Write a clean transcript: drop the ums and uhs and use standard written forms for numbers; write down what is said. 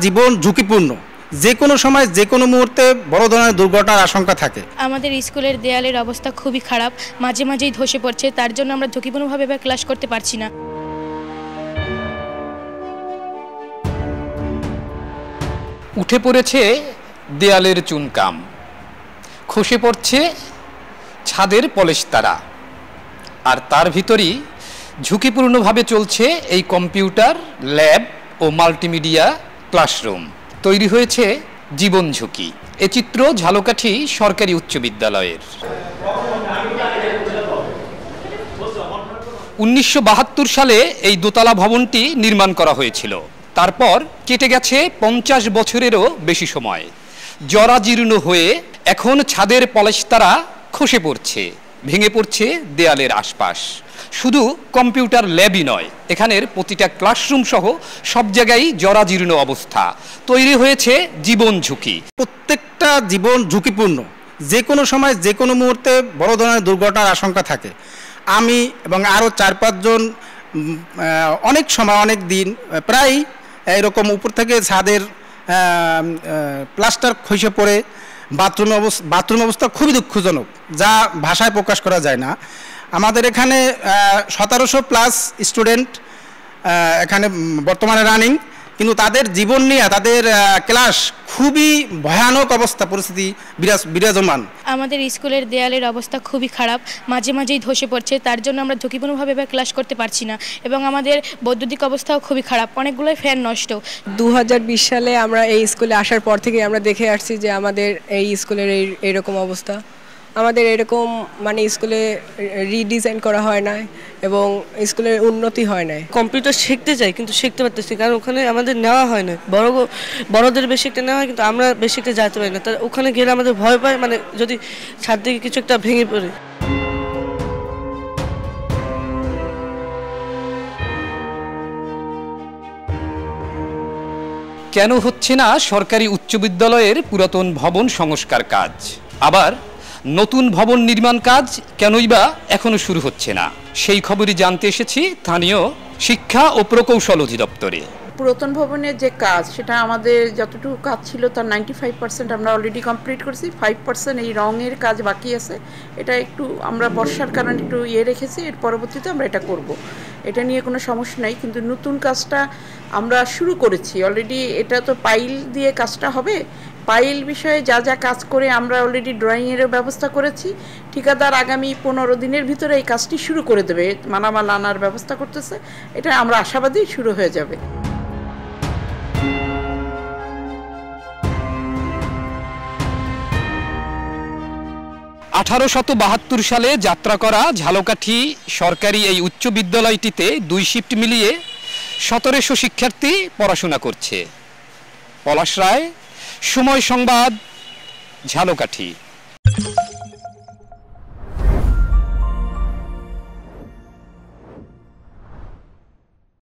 জীবন ঝুঁকিপূর্ণ, যে কোনো সময় যে কোনো মুহূর্তে বড় ধরনের দুর্ঘটনার আশঙ্কা থাকে। আমাদের স্কুলের দেয়ালের অবস্থা খুবই খারাপ, মাঝে মাঝেই ধসে পড়ছে, তার জন্য আমরা ঝুঁকিপূর্ণভাবে এবার ক্লাস করতে পারছি না। উঠে পড়েছে দেয়ালের চুনকাম, খসে পড়ছে ছাদের পলেস্তারা, আর তার ভিতরই ঝুঁকিপূর্ণভাবে চলছে এই কম্পিউটার ল্যাব ও মাল্টিমিডিয়া ক্লাসরুম। তৈরি হয়েছে জীবন ঝুঁকি। এ চিত্র ঝালকাঠি সরকারি উচ্চ বিদ্যালয়ের। 1972 সালে এই দোতলা ভবনটি নির্মাণ করা হয়েছিল। তারপর কেটে গেছে 50 বছরেরও বেশি সময়। জরাজীর্ণ হয়ে এখন ছাদের পলেস্তারা খসে পড়ছে, ভেঙে পড়ছে দেয়ালের আশপাশ। শুধু কম্পিউটার ল্যাবই নয়, এখানের প্রতিটা ক্লাসরুম সহ সব জায়গায় জরাজীর্ণ অবস্থা। তৈরি হয়েছে জীবন ঝুঁকি। প্রত্যেকটা জীবন ঝুঁকিপূর্ণ, যে কোনো সময় যে কোনো মুহূর্তে বড় ধরনের দুর্ঘটনার আশঙ্কা থাকে। আমি এবং আরও 4-5 জন অনেক সময় অনেক দিন প্রায় এরকম উপর থেকে ছাদের প্লাস্টার খসে পড়ে বাথরুম অবস্থা খুবই দুঃখজনক, যা ভাষায় প্রকাশ করা যায় না। আমাদের এখানে 1700+ স্টুডেন্ট এখানে বর্তমানে রানিং, কিন্তু তাদের জীবন নিয়ে তাদের ক্লাস খুবই ভয়ানক অবস্থা, পরিস্থিতি বিরাজমান। আমাদের স্কুলের দেয়ালের অবস্থা খুবই খারাপ, মাঝে মাঝেই ধসে পড়ছে, তার জন্য আমরা ঝুঁকিপূর্ণভাবে এবার ক্লাস করতে পারছি না। এবং আমাদের বৈদ্যুতিক অবস্থাও খুবই খারাপ, অনেকগুলোই ফ্যান নষ্ট। 2020 সালে আমরা এই স্কুলে আসার পর থেকে আমরা দেখে আসছি যে আমাদের এই স্কুলের এইরকম অবস্থা। আমাদের এরকম মানে স্কুলে রিডিজাইন করা হয় না এবং স্কুলের উন্নতি হয় না। কম্পিউটার শিখতে চাই কিন্তু শিখতে পারতেছি, কারণ ওখানে আমাদের নেওয়া হয় না। বড়দের বেশি একটা নেওয়া হয়, কিন্তু আমরা বেশি একটা যেতে পারি না। তার ওখানে গেলে আমাদের ভয় পায়, মানে যদি ছাদ থেকে কিছু একটা ভেঙে পড়ে। কেন হচ্ছে না সরকারি উচ্চ বিদ্যালয়ের পুরাতন ভবন সংস্কার কাজ? আবার নতুন ভবন নির্মাণ কাজ কেনই বা এখনো শুরু হচ্ছে না? সেই খবরই জানতে এসেছি স্থানীয় শিক্ষা ও প্রকৌশল অধিদপ্তরে। পুরাতন ভবনের যে কাজ, সেটা আমাদের যতটুকু কাজ ছিল তার 95% আমরা অলরেডি কমপ্লিট করছি। 5% এই রঙের কাজ বাকি আছে। এটা একটু আমরা বর্ষার কারণে একটু রেখেছি, এর পরবর্তীতে আমরা এটা করব। এটা নিয়ে কোনো সমস্যা নাই, কিন্তু নতুন কাজটা আমরা শুরু করেছি অলরেডি। এটা তো পাইল দিয়ে কাজটা হবে। পাইল বিষয়ে যা যা কাজ করে আমরা অলরেডি ড্রয়িংয়েরও ব্যবস্থা করেছি। ঠিকাদার আগামী 15 দিনের ভিতরে এই কাজটি শুরু করে দেবে, মালামাল আনার ব্যবস্থা করতেছে। এটা আমরা আশাবাদী শুরু হয়ে যাবে। 1872 সালে যাত্রা করা ঝালকাঠি সরকারি এই উচ্চ বিদ্যালয়টিতে 2 শিফট মিলিয়ে 1700 শিক্ষার্থী পড়াশোনা করছে। পলাশ রায়, সময় সংবাদ, ঝালকাঠি।